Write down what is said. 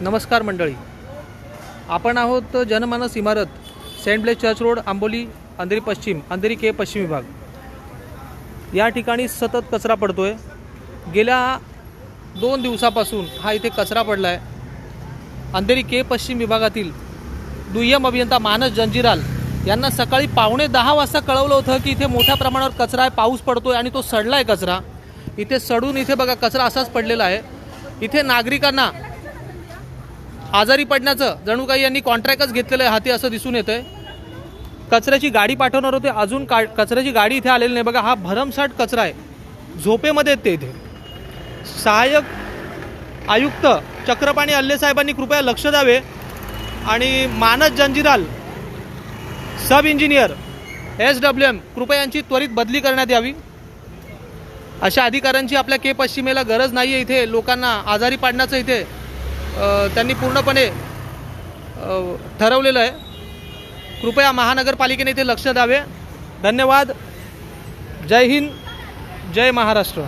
नमस्कार मंडळी, आपण आहोत जनमानस इमारत, Saint Blaise Church Road, Amboli, Andheri पश्चिम, अंधेरी के पश्चिम विभाग। या ठिकाणी सतत कचरा पडतोय। गेल्या 2 दिवसापासून हा इथे कचरा पडला आहे। अंधेरी के पश्चिम विभागातील दुय्यम अभियंता मानस जंजीराल यांना सकाळी 9:15 वाजता कळवलं होतं की इथे मोठ्या प्रमाणावर कचरा आहे, पाऊस पडतोय आणि तो सडलाय कचरा। इथे सडून इथे बघा कचरा असाच पडलेला आहे। इथे नागरिकांना आजारी पडण्याचं जणू काही यांनी कॉन्ट्रॅक्टच घेतलेलं आहे हाती असं दिसून येतंय। कचऱ्याची गाडी पाठवणार होते, अजून कचऱ्याची गाडी इथे आलेली नाही। बघा हा भरमसाठ कचरा आहे, झोपेमध्ये ते इथे। सहाय्यक आयुक्त चक्रपाणी अल्ले साहेबांनी कृपया लक्ष द्यावे आणि मानस जंजीराल सब इंजिनियर SWM कृपया यांची त्वरित बदली करण्यात यावी। अशा अधिकाऱ्यांची आपल्या के पश्चिमेला गरज नाही आहे। इथे लोकांना आजारी पाडण्याचं इथे त्यांनी पूर्णपणे ठरवलेलं आहे। कृपया महानगरपालिकेने इथे लक्ष द्यावे। धन्यवाद। जय हिंद, जय महाराष्ट्र।